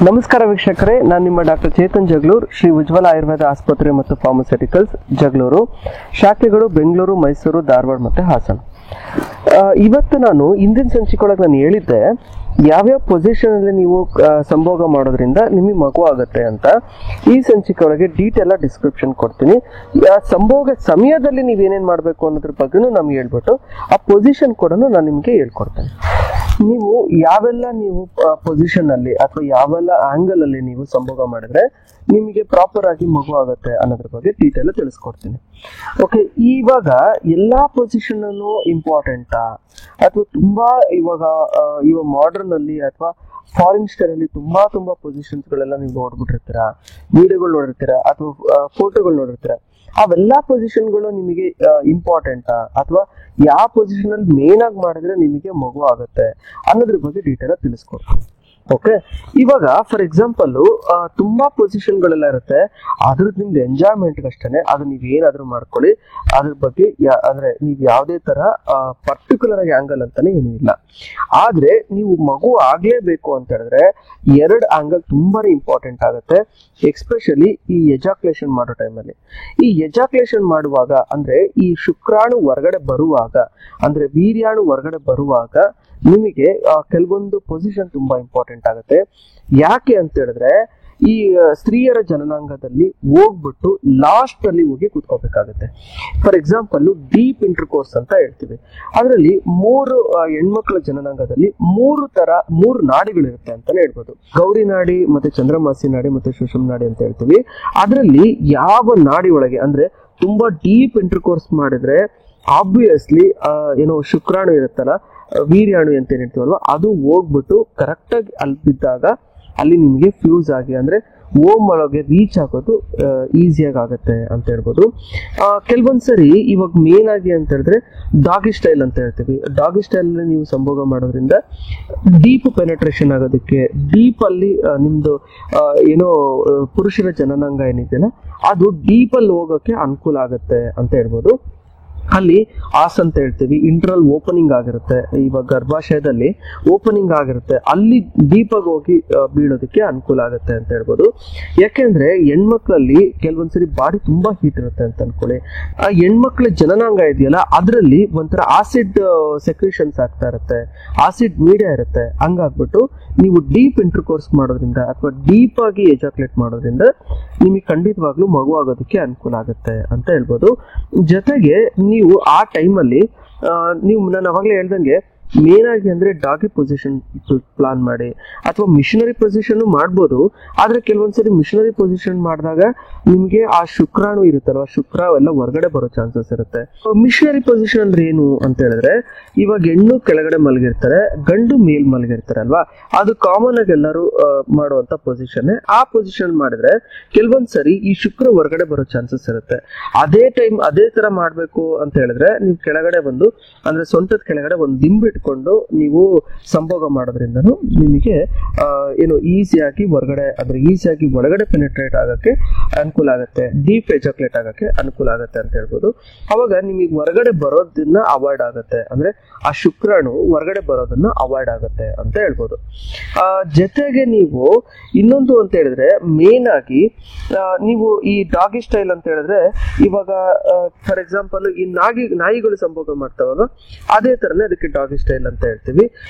ನಮಸ್ಕಾರ ವೀಕ್ಷಕರೇ, ನಾನು ನಿಮ್ಮ ಡಾಕ್ಟರ್ ಚೇತನ್ ಜಗಳೂರ್, ಶ್ರೀ ಉಜ್ವಲ ಆಯುರ್ವೇದ ಆಸ್ಪತ್ರೆ ಮತ್ತು ಫಾರ್ಮಸ್ಯೂಟಿಕಲ್ಸ್ ಜಗಳೂರು. ಶಾಖೆಗಳು ಬೆಂಗಳೂರು, ಮೈಸೂರು, ಧಾರವಾಡ ಮತ್ತು ಹಾಸನ. ಇವತ್ತು ನಾನು ಹಿಂದಿನ ಸಂಚಿಕೆಯೊಳಗೆ ನಾನು ಹೇಳಿದ್ದೆ ಯಾವ್ಯಾವ ಪೊಸಿಷನ್ ಅಲ್ಲಿ ನೀವು ಸಂಭೋಗ ಮಾಡೋದ್ರಿಂದ ನಿಮಗೆ ಮಗು ಆಗುತ್ತೆ ಅಂತ. ಈ ಸಂಚಿಕೆ ಒಳಗೆ ಡೀಟೇಲ್ ಡಿಸ್ಕ್ರಿಪ್ಷನ್ ಕೊಡ್ತೀನಿ. ಸಂಭೋಗ ಸಮಯದಲ್ಲಿ ನೀವೇನೇನು ಮಾಡಬೇಕು ಅನ್ನೋದ್ರ ಬಗ್ಗೆನೂ ನಮ್ಗೆ ಹೇಳ್ಬಿಟ್ಟು ಆ ಪೊಸಿಷನ್ ಕೂಡ ನಾನು ನಿಮಗೆ ಹೇಳ್ಕೊಡ್ತೇನೆ. ನೀವು ಯಾವೆಲ್ಲ ಪೊಸಿಷನ್ ಅಲ್ಲಿ ಅಥವಾ ಯಾವೆಲ್ಲ ಆಂಗಲ್ ಅಲ್ಲಿ ನೀವು ಸಂಭೋಗ ಮಾಡಿದ್ರೆ ನಿಮಗೆ ಪ್ರಾಪರ್ ಆಗಿ ಮಗು ಆಗುತ್ತೆ ಅನ್ನೋದ್ರ ಬಗ್ಗೆ ಡೀಟೇಲ್ ತಿಳಿಸ್ಕೊಡ್ತೀನಿ. ಓಕೆ, ಇವಾಗ ಎಲ್ಲಾ ಪೊಸಿಷನ್ ಅನ್ನು ಇಂಪಾರ್ಟೆಂಟಾ ಅಥವಾ ತುಂಬಾ ಇವಾಗ ಮಾಡರ್ನ್ ಅಲ್ಲಿ ಅಥವಾ ಫಾರಿನ್ ಸ್ಟೈಲ್ ಅಲ್ಲಿ ತುಂಬಾ ಪೊಸಿಷನ್ಸ್ ಗಳೆಲ್ಲ ನೀವು ನೋಡ್ಬಿಟ್ಟಿರ್ತೀರಾ, ವಿಡಿಯೋಗಳು ನೋಡಿರ್ತೀರಾ ಅಥವಾ ಫೋಟೋಗಳು ನೋಡಿರ್ತೀರಾ. ಅವೆಲ್ಲಾ ಪೊಸಿಷನ್ಗಳು ನಿಮಗೆ ಇಂಪಾರ್ಟೆಂಟಾ ಅಥವಾ ಯಾವ ಪೊಸಿಷನ್ ಅಲ್ಲಿ ಮೇನ್ ಆಗಿ ಮಾಡಿದ್ರೆ ನಿಮಗೆ ಮಗು ಆಗುತ್ತೆ ಅನ್ನೋದ್ರ ಬಗ್ಗೆ ಡೀಟೇಲ್ ತಿಳಿಸ್ಕೊಡ್ತೀನಿ. ಓಕೆ, ಇವಾಗ ಫಾರ್ ಎಕ್ಸಾಂಪಲ್ ತುಂಬಾ ಪೊಸಿಷನ್ ಗಳೆಲ್ಲ ಇರುತ್ತೆ. ಅದ್ರದ್ದು ನಿಮ್ದು ಎಂಜಾಯ್ಮೆಂಟ್ ಅಷ್ಟೇ, ಅದು ನೀವೇನಾದ್ರೂ ಮಾಡ್ಕೊಳ್ಳಿ. ಅದ್ರ ಬಗ್ಗೆ ಅಂದ್ರೆ ನೀವು ಯಾವುದೇ ತರ ಪರ್ಟಿಕ್ಯುಲರ್ ಆಗಿ ಆಂಗಲ್ ಅಂತಾನೆ ಏನೂ ಇಲ್ಲ. ಆದ್ರೆ ನೀವು ಮಗು ಆಗ್ಲೇಬೇಕು ಅಂತ ಹೇಳಿದ್ರೆ ಎರಡು ಆಂಗಲ್ ತುಂಬಾನೇ ಇಂಪಾರ್ಟೆಂಟ್ ಆಗುತ್ತೆ. ಎಕ್ಸ್ಪೆಷಲಿ ಈ ಎಜಾಕ್ಯುಲೇಷನ್ ಮಾಡೋ ಟೈಮಲ್ಲಿ. ಈ ಎಜಾಕ್ಯುಲೇಷನ್ ಮಾಡುವಾಗ ಅಂದ್ರೆ ಈ ಶುಕ್ರಾಣು ಹೊರಗಡೆ ಬರುವಾಗ ಅಂದ್ರೆ ವೀರ್ಯಾಣು ಹೊರಗಡೆ ಬರುವಾಗ ನಿಮಗೆ ಕೆಲವೊಂದು ಪೊಸಿಷನ್ ತುಂಬಾ ಇಂಪಾರ್ಟೆಂಟ್ ಆಗುತ್ತೆ. ಯಾಕೆ ಅಂತ ಹೇಳಿದ್ರೆ ಈ ಸ್ತ್ರೀಯರ ಜನನಾಂಗದಲ್ಲಿ ಹೋಗ್ಬಿಟ್ಟು ಲಾಸ್ಟ್ ಅಲ್ಲಿ ಹೋಗಿ ಕೂತ್ಕೋಬೇಕಾಗುತ್ತೆ. ಫಾರ್ ಎಕ್ಸಾಂಪಲ್ ಡೀಪ್ ಇಂಟರ್ಕೋರ್ಸ್ ಅಂತ ಹೇಳ್ತೀವಿ. ಅದರಲ್ಲಿ ಹೆಣ್ಮಕ್ಳ ಜನನಾಂಗದಲ್ಲಿ ಮೂರು ನಾಡಿಗಳಿರುತ್ತೆ ಅಂತಾನೆ ಹೇಳ್ಬೋದು. ಗೌರಿ ನಾಡಿ ಮತ್ತೆ ಚಂದ್ರಮಾಸಿ ನಾಡಿ ಮತ್ತೆ ಸುಷುಮ್ನ ನಾಡಿ ಅಂತ ಹೇಳ್ತೀವಿ. ಅದರಲ್ಲಿ ಯಾವ ನಾಡಿ ಒಳಗೆ ಅಂದ್ರೆ ತುಂಬಾ ಡೀಪ್ ಇಂಟರ್ಕೋರ್ಸ್ ಮಾಡಿದ್ರೆ ಆಬ್ವಿಯಸ್ಲಿ ಶುಕ್ರಾಣು ಇರುತ್ತಲ್ಲ, ವೀರ್ಯಾಣು ಅಂತ ಏನ್ ಹೇಳ್ತೀವಲ್ವ, ಅದು ಹೋಗ್ಬಿಟ್ಟು ಕರೆಕ್ಟ್ ಆಗಿ ಅಲ್ಲಿ ಬಿದ್ದಾಗ ಅಲ್ಲಿ ನಿಮಗೆ ಫ್ಯೂಸ್ ಆಗಿ ಅಂದ್ರೆ ಓಮ್ ಒಳಗೆ ರೀಚ್ ಆಗೋದು ಈಸಿಯಾಗಿ ಆಗುತ್ತೆ ಅಂತ ಹೇಳ್ಬೋದು. ಕೆಲವೊಂದ್ಸರಿ ಇವಾಗ ಮೇನ್ ಆಗಿ ಅಂತ ಹೇಳಿದ್ರೆ ಡಾಗಿ ಸ್ಟೈಲ್ ಅಂತ ಹೇಳ್ತೀವಿ. ಡಾಗಿ ಸ್ಟೈಲ್ ನೀವು ಸಂಭೋಗ ಮಾಡೋದ್ರಿಂದ ಡೀಪ್ ಪೆನೆಟ್ರೇಷನ್ ಆಗೋದಕ್ಕೆ, ಡೀಪ್ ಅಲ್ಲಿ ನಿಮ್ದು ಪುರುಷರ ಜನನಾಂಗ ಏನಿದೆಯಲ್ಲ ಅದು ಡೀಪ್ ಅಲ್ಲಿ ಹೋಗೋಕೆ ಅನುಕೂಲ ಆಗುತ್ತೆ ಅಂತ ಹೇಳ್ಬೋದು. ಅಲ್ಲಿ ಆಸ್ ಅಂತ ಹೇಳ್ತೀವಿ, ಇಂಟರ್ನಲ್ ಓಪನಿಂಗ್ ಆಗಿರುತ್ತೆ. ಇವಾಗ ಗರ್ಭಾಶಯದಲ್ಲಿ ಓಪನಿಂಗ್ ಆಗಿರುತ್ತೆ, ಅಲ್ಲಿ ಡೀಪ್ ಆಗಿ ಹೋಗಿ ಬೀಳೋದಕ್ಕೆ ಅನುಕೂಲ ಆಗುತ್ತೆ ಅಂತ ಹೇಳ್ಬೋದು. ಯಾಕೆಂದ್ರೆ ಹೆಣ್ಮಕ್ಳಲ್ಲಿ ಕೆಲವೊಂದ್ಸರಿ ಬಾಡಿ ತುಂಬಾ ಹೀಟ್ ಇರುತ್ತೆ ಅಂತ ಅನ್ಕೊಳ್ಳಿ. ಆ ಹೆಣ್ಮಕ್ಳ ಜನನಾಂಗ ಇದೆಯಲ್ಲ ಅದರಲ್ಲಿ ಒಂಥರ ಆಸಿಡ್ ಸೆಕ್ರೇಷನ್ಸ್ ಆಗ್ತಾ ಇರುತ್ತೆ, ಆಸಿಡ್ ಮೀಡಿಯಾ ಇರುತ್ತೆ. ಹಂಗಾಗ್ಬಿಟ್ಟು ನೀವು ಡೀಪ್ ಇಂಟರ್ಕೋರ್ಸ್ ಮಾಡೋದ್ರಿಂದ ಅಥವಾ ಡೀಪ್ ಆಗಿ ಎಜಾಕ್ಯುಲೇಟ್ ಮಾಡೋದ್ರಿಂದ ನಿಮಗೆ ಖಂಡಿತವಾಗ್ಲೂ ಮಗು ಆಗೋದಕ್ಕೆ ಅನುಕೂಲ ಆಗುತ್ತೆ ಅಂತ ಹೇಳ್ಬೋದು. ಜೊತೆಗೆ ನೀವು ಆ ಟೈಮಲ್ಲಿ ನಾನು ಅವಾಗಲೇ ಹೇಳ್ದಂಗೆ ಮೇನ್ ಆಗಿ ಅಂದ್ರೆ ಡಾಗಿ ಪೊಸಿಷನ್ ಪ್ಲಾನ್ ಮಾಡಿ ಅಥವಾ ಮಿಷನರಿ ಪೊಸಿಷನ್ ಮಾಡ್ಬೋದು. ಆದ್ರೆ ಕೆಲವೊಂದ್ಸರಿ ಮಿಷನರಿ ಪೊಸಿಷನ್ ಮಾಡಿದಾಗ ನಿಮ್ಗೆ ಆ ಶುಕ್ರಾಣು ಇರುತ್ತಲ್ವ, ಶುಕ್ರ ಎಲ್ಲ ಹೊರಗಡೆ ಬರೋ ಚಾನ್ಸಸ್ ಇರುತ್ತೆ. ಮಿಷನರಿ ಪೊಸಿಷನ್ ಅಂದ್ರೆ ಏನು ಅಂತ ಹೇಳಿದ್ರೆ ಇವಾಗ ಹೆಣ್ಣು ಕೆಳಗಡೆ ಮಲಗಿರ್ತಾರೆ, ಗಂಡು ಮೇಲ್ ಮಲಗಿರ್ತಾರೆ ಅಲ್ವಾ, ಅದು ಕಾಮನ್ ಆಗಿ ಎಲ್ಲರೂ ಮಾಡುವಂತ ಪೊಸಿಷನ್. ಆ ಪೊಸಿಷನ್ ಮಾಡಿದ್ರೆ ಕೆಲವೊಂದ್ಸರಿ ಈ ಶುಕ್ರ ಹೊರಗಡೆ ಬರೋ ಚಾನ್ಸಸ್ ಇರುತ್ತೆ. ಅದೇ ತರ ಮಾಡ್ಬೇಕು ಅಂತ ಹೇಳಿದ್ರೆ ನೀವು ಕೆಳಗಡೆ ಬಂದು ಅಂದ್ರೆ ಸೊಂಟದ ಕೆಳಗಡೆ ಒಂದು ದಿಂಬು ಇಟ್ಕೊಂಡು ನೀವು ಸಂಭೋಗ ಮಾಡೋದ್ರಿಂದ ನಿಮಗೆ ಈಸಿಯಾಗಿ ಒಳಗಡೆ ಪೆನೆಟ್ರೇಟ್ ಆಗಕ್ಕೆ ಅನುಕೂಲ ಆಗುತ್ತೆ, ಡೀಪ್ ಎಜಾಕ್ಯುಲೇಟ್ ಆಗಕ್ಕೆ ಅನುಕೂಲ ಆಗುತ್ತೆ ಅಂತ ಹೇಳ್ಬೋದು. ಅವಾಗ ನಿಮಗೆ ಹೊರಗಡೆ ಬರೋದನ್ನ ಅವಾಯ್ಡ್ ಆಗುತ್ತೆ, ಅಂದ್ರೆ ಆ ಶುಕ್ರಾಣು ಹೊರಗಡೆ ಬರೋದನ್ನ ಅವಾಯ್ಡ್ ಆಗುತ್ತೆ ಅಂತ ಹೇಳ್ಬೋದು. ಜೊತೆಗೆ ನೀವು ಇನ್ನೊಂದು ಅಂತ ಹೇಳಿದ್ರೆ ಮೇನ್ ಆಗಿ ನೀವು ಈ ಡಾಗಿ ಸ್ಟೈಲ್ ಅಂತ ಹೇಳಿದ್ರೆ ಇವಾಗ ಫಾರ್ ಎಕ್ಸಾಂಪಲ್ ಈ ನಾಯಿಗಳು ಸಂಭೋಗ ಮಾಡ್ತಾವಲ್ಲ, ಅದೇ ತರನೇ ಅದಕ್ಕೆ ಡಾಗಿ ಸ್ಟೈಲ್ ಅಂತ ಹೇಳ್ತೀವಿ.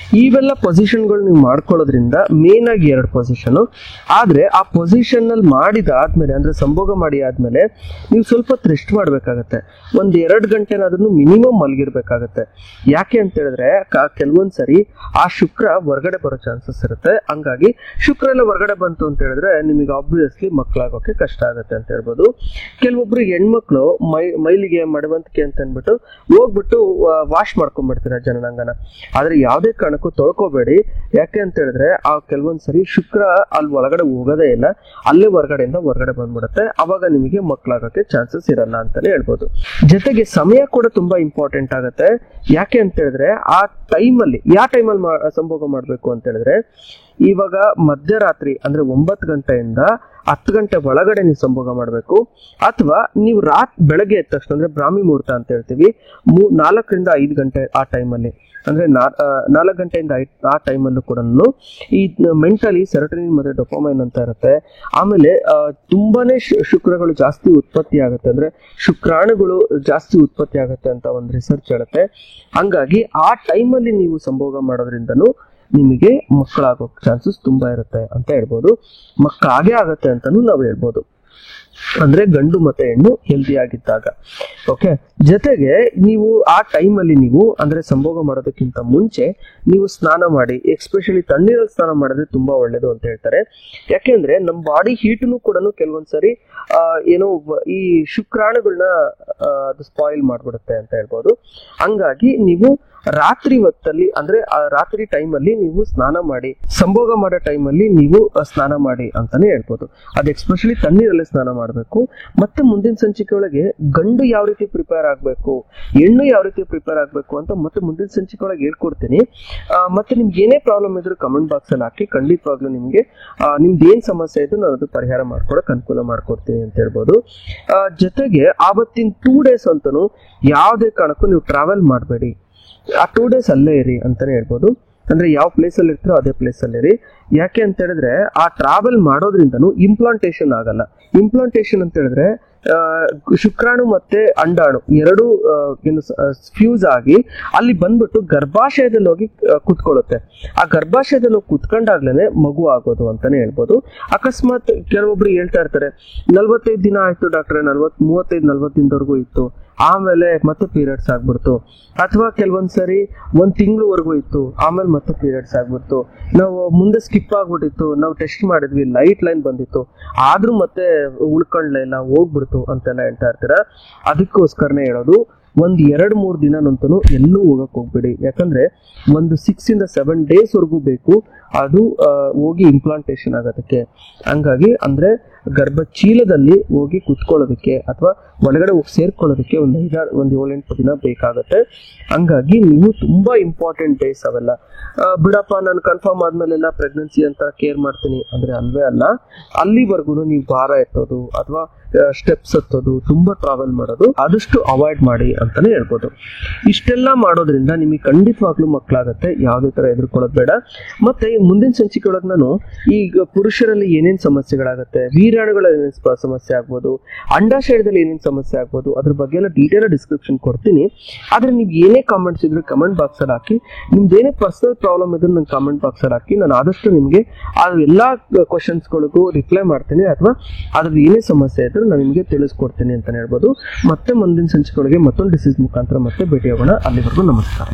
ಇವೆಲ್ಲ ಪೊಸಿಷನ್ಗಳು ನೀವು ಮಾಡ್ಕೊಳ್ಳೋದ್ರಿಂದ ಮೇನ್ ಆಗಿ 2 ಪೊಸಿಷನ್. ಆದ್ರೆ ಆ ಪೊಸಿಷನ್ ಅಲ್ಲಿ ಮಾಡಿದಾದ್ಮೇಲೆ ಅಂದ್ರೆ ಸಂಭೋಗ ಮಾಡಿ ಆದ್ಮೇಲೆ ನೀವು ಸ್ವಲ್ಪ ರೆಸ್ಟ್ ಮಾಡ್ಬೇಕಾಗತ್ತೆ. 1-2 ಗಂಟೆನಾದ್ರೂ ಮಿನಿಮಮ್ ಮಲಗಿರ್ಬೇಕಾಗತ್ತೆ. ಯಾಕೆ ಅಂತ ಹೇಳಿದ್ರೆ ಕೆಲವೊಂದ್ಸರಿ ಆ ಶುಕ್ರ ಹೊರಗಡೆ ಬರೋ ಚಾನ್ಸಸ್ ಇರುತ್ತೆ. ಹಂಗಾಗಿ ಶುಕ್ರ ಎಲ್ಲ ಹೊರಗಡೆ ಬಂತು ಅಂತ ಹೇಳಿದ್ರೆ ನಿಮಗೆ ಆಬ್ವಿಯಸ್ಲಿ ಮಕ್ಕಳಾಗೋಕೆ ಕಷ್ಟ ಆಗುತ್ತೆ ಅಂತ ಹೇಳ್ಬೋದು. ಕೆಲವೊಬ್ರು ಹೆಣ್ಮಕ್ಳು ಮೈಲಿಗೆ ಮಡವಂತಿಕೆ ಅಂತ ಅಂದ್ಬಿಟ್ಟು ಹೋಗ್ಬಿಟ್ಟು ವಾಶ್ ಮಾಡ್ಕೊಂಡ್ಬಿಡ್ತಾರೆ ಜನನಾಂಗನ. ಆದ್ರೆ ಯಾವುದೇ ಕಾರಣಕ್ಕೂ ತೊಳ್ಕೋಬೇಡಿ. ಯಾಕೆ ಅಂತ ಹೇಳಿದ್ರೆ ಆ ಕೆಲವೊಂದ್ಸರಿ ಶುಕ್ರ ಅಲ್ಲಿ ಒಳಗಡೆ ಹೋಗೋದೇ ಇಲ್ಲ, ಅಲ್ಲೇ ಹೊರಗಡೆ ಬಂದ್ಬಿಡುತ್ತೆ. ಅವಾಗ ನಿಮಗೆ ಮಕ್ಕಳಾಗಕ್ಕೆ ಚಾನ್ಸಸ್ ಇರಲ್ಲ ಅಂತಾನೆ ಹೇಳ್ಬೋದು. ಜೊತೆಗೆ ಸಮಯ ಕೂಡ ತುಂಬಾ ಇಂಪಾರ್ಟೆಂಟ್ ಆಗುತ್ತೆ. ಯಾಕೆ ಅಂತ ಹೇಳಿದ್ರೆ ಆ ಟೈಮಲ್ಲಿ ಸಂಭೋಗ ಮಾಡ್ಬೇಕು ಅಂತ ಹೇಳಿದ್ರೆ ಇವಾಗ ಮಧ್ಯರಾತ್ರಿ ಅಂದ್ರೆ 9 ಗಂಟೆಯಿಂದ 10 ಗಂಟೆ ಒಳಗಡೆ ನೀವು ಸಂಭೋಗ ಮಾಡಬೇಕು. ಅಥವಾ ನೀವು ಬೆಳಗ್ಗೆ ಎದ್ದ ತಕ್ಷಣ ಅಂದ್ರೆ ಬ್ರಾಹ್ಮಿ ಮುಹೂರ್ತ ಅಂತ ಹೇಳ್ತೀವಿ, 4ರಿಂದ 5 ಗಂಟೆ ಆ ಟೈಮಲ್ಲಿ, ಅಂದ್ರೆ 4 ಗಂಟೆಯಿಂದ ಆ ಟೈಮಲ್ಲೂ ಕೂಡ ಈ ಮೆಂಟಲಿ ಸೆರೋಟೋನಿನ್ ಮತ್ತೆ ಡೋಪಾಮೈನ್ ಅಂತ ಇರುತ್ತೆ. ಆಮೇಲೆ ತುಂಬಾನೇ ಶುಕ್ರಗಳು ಜಾಸ್ತಿ ಉತ್ಪತ್ತಿ ಆಗುತ್ತೆ, ಅಂದ್ರೆ ಶುಕ್ರಾಣುಗಳು ಜಾಸ್ತಿ ಉತ್ಪತ್ತಿ ಆಗುತ್ತೆ ಅಂತ ಒಂದು ರಿಸರ್ಚ್ ಹೇಳುತ್ತೆ. ಹಂಗಾಗಿ ಆ ಟೈಮಲ್ಲಿ ನೀವು ಸಂಭೋಗ ಮಾಡೋದ್ರಿಂದನೂ ನಿಮಗೆ ಮಕ್ಕಳಾಗೋ ಚಾನ್ಸಸ್ ತುಂಬಾ ಇರುತ್ತೆ ಅಂತ ಹೇಳ್ಬೋದು. ಮಕ್ಕಳಾಗೇ ಆಗತ್ತೆ ಅಂತಾನು ನಾವು ಹೇಳ್ಬೋದು, ಅಂದ್ರೆ ಗಂಡು ಮತ್ತೆ ಹೆಣ್ಣು ಹೆಲ್ದಿ ಆಗಿದ್ದಾಗ. ಓಕೆ, ಜೊತೆಗೆ ನೀವು ಆ ಟೈಮಲ್ಲಿ ನೀವು ಅಂದ್ರೆ ಸಂಭೋಗ ಮಾಡೋದಕ್ಕಿಂತ ಮುಂಚೆ ನೀವು ಸ್ನಾನ ಮಾಡಿ, ಎಕ್ಸ್ಪೆಷಲಿ ತಣ್ಣೀರಲ್ಲಿ ಸ್ನಾನ ಮಾಡಿದ್ರೆ ತುಂಬಾ ಒಳ್ಳೇದು ಅಂತ ಹೇಳ್ತಾರೆ. ಯಾಕೆಂದ್ರೆ ನಮ್ಮ ಬಾಡಿ ಹೀಟ್ನು ಕೂಡ ಕೆಲವೊಂದ್ಸರಿ ಏನೋ ಈ ಶುಕ್ರಾಣುಗಳನ್ನ ಅದು ಸ್ಪಾಯಿಲ್ ಮಾಡ್ಬಿಡುತ್ತೆ ಅಂತ ಹೇಳ್ಬೋದು. ಹಂಗಾಗಿ ನೀವು ರಾತ್ರಿ ಹೊತ್ತಲ್ಲಿ ಅಂದ್ರೆ ರಾತ್ರಿ ಟೈಮಲ್ಲಿ ನೀವು ಸ್ನಾನ ಮಾಡಿ, ಸಂಭೋಗ ಮಾಡೋ ಟೈಮಲ್ಲಿ ನೀವು ಸ್ನಾನ ಮಾಡಿ ಅಂತಾನೆ ಹೇಳ್ಬೋದು. ಅದು ಎಕ್ಸ್ಪೆಷಲಿ ತಣ್ಣೀರಲ್ಲೇ ಸ್ನಾನ ಮಾಡಬೇಕು. ಮತ್ತೆ ಮುಂದಿನ ಸಂಚಿಕೆ ಒಳಗೆ ಗಂಡು ಯಾವ ರೀತಿ ಪ್ರಿಪೇರ್ ಆಗಬೇಕು, ಹೆಣ್ಣು ಯಾವ ರೀತಿ ಪ್ರಿಪೇರ್ ಆಗಬೇಕು ಅಂತ ಮತ್ತೆ ಮುಂದಿನ ಸಂಚಿಕೆ ಒಳಗೆ ಹೇಳ್ಕೊಡ್ತೀನಿ. ಮತ್ತೆ ನಿಮ್ಗೆ ಏನೇ ಪ್ರಾಬ್ಲಮ್ ಇದ್ರೂ ಕಮೆಂಟ್ ಬಾಕ್ಸ್ ಅಲ್ಲಿ ಹಾಕಿ, ಖಂಡಿತವಾಗ್ಲೂ ನಿಮ್ಗೆ ನಿಮ್ದು ಏನ್ ಸಮಸ್ಯೆ ಇದ್ದು ನಾನು ಅದು ಪರಿಹಾರ ಮಾಡ್ಕೊಡಕ್ ಅನುಕೂಲ ಮಾಡ್ಕೊಡ್ತೀನಿ ಅಂತ ಹೇಳ್ಬೋದು. ಜೊತೆಗೆ ಆವತ್ತಿನ 2 days ಅಂತನೂ ಯಾವುದೇ ಕಾರಣಕ್ಕೂ ನೀವು ಟ್ರಾವೆಲ್ ಮಾಡಬೇಡಿ. ಆ 2 days ಅಲ್ಲೇ ಇರಿ ಅಂತಾನೆ ಹೇಳ್ಬೋದು. ಅಂದ್ರೆ ಯಾವ ಪ್ಲೇಸ್ ಅಲ್ಲಿ ಇರ್ತೀರೋ ಅದೇ ಪ್ಲೇಸ್ ಅಲ್ಲಿ ಇರಿ. ಯಾಕೆ ಅಂತ ಹೇಳಿದ್ರೆ ಆ ಟ್ರಾವೆಲ್ ಮಾಡೋದ್ರಿಂದನೂ ಇಂಪ್ಲಾಂಟೇಶನ್ ಆಗಲ್ಲ. ಇಂಪ್ಲಾಂಟೇಶನ್ ಅಂತ ಹೇಳಿದ್ರೆ ಶುಕ್ರಾಣು ಮತ್ತೆ ಅಂಡಾಣು ಎರಡು ಫ್ಯೂಸ್ ಆಗಿ ಅಲ್ಲಿ ಬಂದ್ಬಿಟ್ಟು ಗರ್ಭಾಶಯದಲ್ಲಿ ಹೋಗಿ ಕುತ್ಕೊಳ್ಳುತ್ತೆ. ಆ ಗರ್ಭಾಶಯದಲ್ಲಿ ಹೋಗಿ ಕುತ್ಕೊಂಡಾಗ್ಲೇನೆ ಮಗು ಆಗೋದು ಅಂತಾನೆ ಹೇಳ್ಬೋದು. ಅಕಸ್ಮಾತ್ ಕೆಲವೊಬ್ರು ಹೇಳ್ತಾ ಇರ್ತಾರೆ 45 ದಿನ ಆಯ್ತು ಡಾಕ್ಟ್ರೆ, 35-40 ದಿನದವರೆಗೂ ಇತ್ತು, ಆಮೇಲೆ ಮತ್ತೆ ಪೀರಿಯಡ್ಸ್ ಆಗ್ಬಿಡ್ತು. ಅಥವಾ ಕೆಲವೊಂದ್ಸರಿ 1 ತಿಂಗಳವರೆಗೂ ಇತ್ತು, ಆಮೇಲೆ ಮತ್ತೆ ಪೀರಿಯಡ್ಸ್ ಆಗ್ಬಿಡ್ತು. ನಾವು ಮುಂದೆ ಸ್ಕಿಪ್ ಆಗ್ಬಿಟ್ಟಿತ್ತು, ನಾವು ಟೆಸ್ಟ್ ಮಾಡಿದ್ವಿ, ಲೈಟ್ ಲೈನ್ ಬಂದಿತ್ತು, ಆದ್ರೂ ಮತ್ತೆ ಉಳ್ಕೊಂಡ್ಲೇ ಇಲ್ಲ, ಹೋಗ್ಬಿಡ್ತು ಅಂತೆಲ್ಲ ಹೇಳ್ತಾ ಇರ್ತೀರ. ಅದಕ್ಕೋಸ್ಕರನೇ ಹೇಳೋದು, 1-2-3 ದಿನನಂತೂ ಎಲ್ಲೂ ಹೋಗಕ್ ಹೋಗ್ಬೇಡಿ. ಯಾಕಂದ್ರೆ ಒಂದು 6-7 days ವರ್ಗೂ ಬೇಕು ಅದು ಹೋಗಿ ಇಂಪ್ಲಾಂಟೇಶನ್ ಆಗೋದಕ್ಕೆ. ಹಂಗಾಗಿ ಅಂದ್ರೆ ಗರ್ಭಚೀಲದಲ್ಲಿ ಹೋಗಿ ಕುತ್ಕೊಳ್ಳೋದಕ್ಕೆ ಅಥವಾ ಒಳಗಡೆ ಹೋಗಿ ಸೇರ್ಕೊಳ್ಳೋದಕ್ಕೆ ಒಂದು 7-8 ದಿನ ಬೇಕಾಗುತ್ತೆ. ಹಂಗಾಗಿ ನೀವು ತುಂಬಾ ಇಂಪಾರ್ಟೆಂಟ್ ಡೇಸ್ ಅವೆಲ್ಲ. ಬಿಡಪ್ಪ ನಾನು ಕನ್ಫರ್ಮ್ ಆದ್ಮೇಲೆಲ್ಲ ಪ್ರೆಗ್ನೆನ್ಸಿ ಅಂತ ಕೇರ್ ಮಾಡ್ತೀನಿ ಅಂದ್ರೆ ಅಲ್ವೇ ಅಲ್ಲ. ಅಲ್ಲಿವರೆಗೂ ನೀವು ಭಾರ ಎತ್ತೋದು ಅಥವಾ ಸ್ಟೆಪ್ಸ್ ಹತ್ತೋದು, ತುಂಬಾ ಟ್ರಾವೆಲ್ ಮಾಡೋದು ಆದಷ್ಟು ಅವಾಯ್ಡ್ ಮಾಡಿ ಅಂತಾನೆ ಹೇಳ್ಬೋದು. ಇಷ್ಟೆಲ್ಲ ಮಾಡೋದ್ರಿಂದ ನಿಮಗೆ ಖಂಡಿತವಾಗ್ಲೂ ಮಕ್ಕಳಾಗತ್ತೆ, ಯಾವುದೇ ತರ ಎದುರ್ಕೊಳ್ಳೋದು ಬೇಡ. ಮತ್ತೆ ಮುಂದಿನ ಸಂಚಿಕೆ ಒಳಗೆ ನಾನು ಈಗ ಪುರುಷರಲ್ಲಿ ಏನೇನ್ ಸಮಸ್ಯೆಗಳಾಗತ್ತೆ, ವೀರ್ಯಾಣುಗಳ ಏನೇನ್ ಸಮಸ್ಯೆ ಆಗ್ಬೋದು, ಅಂಡಾಶಯದಲ್ಲಿ ಏನೇನ್ ಸಮಸ್ಯೆ ಆಗ್ಬೋದು, ಅದ್ರ ಬಗ್ಗೆ ಎಲ್ಲ ಡೀಟೇಲ್ ಡಿಸ್ಕ್ರಿಪ್ಷನ್ ಕೊಡ್ತೀನಿ. ಆದ್ರೆ ನೀವು ಏನೇ ಕಾಮೆಂಟ್ಸ್ ಇದ್ರೆ ಕಮೆಂಟ್ ಬಾಕ್ಸ್ ಅಲ್ಲಿ ಹಾಕಿ, ನಿಮ್ದು ಏನೇ ಪರ್ಸನಲ್ ಪ್ರಾಬ್ಲಮ್ ಇದ್ರೆ ನಂಗೆ ಕಮೆಂಟ್ ಬಾಕ್ಸ್ ಅಲ್ಲಿ ಹಾಕಿ, ನಾನು ಆದಷ್ಟು ನಿಮ್ಗೆ ಆ ಎಲ್ಲಾ ಕ್ವಶನ್ಸ್ಗಳಿಗೂ ರಿಪ್ಲೈ ಮಾಡ್ತೀನಿ. ಅಥವಾ ಅದ್ರಲ್ಲಿ ಏನೇ ಸಮಸ್ಯೆ ಇದ್ರೆ ನಾನು ನಿಮಗೆ ತಿಳಿಸ್ಕೊಡ್ತೀನಿ ಅಂತ ಹೇಳ್ಬೋದು. ಮತ್ತೆ ಮುಂದಿನ ಸಂಚಿಕೆಗಳಿಗೆ ಮತ್ತೊಂದು ಡಿಸೀಸ್ ಮುಖಾಂತರ ಮತ್ತೆ ಭೇಟಿ ಆಗೋಣ. ಅಲ್ಲಿವರೆಗೂ ನಮಸ್ಕಾರ.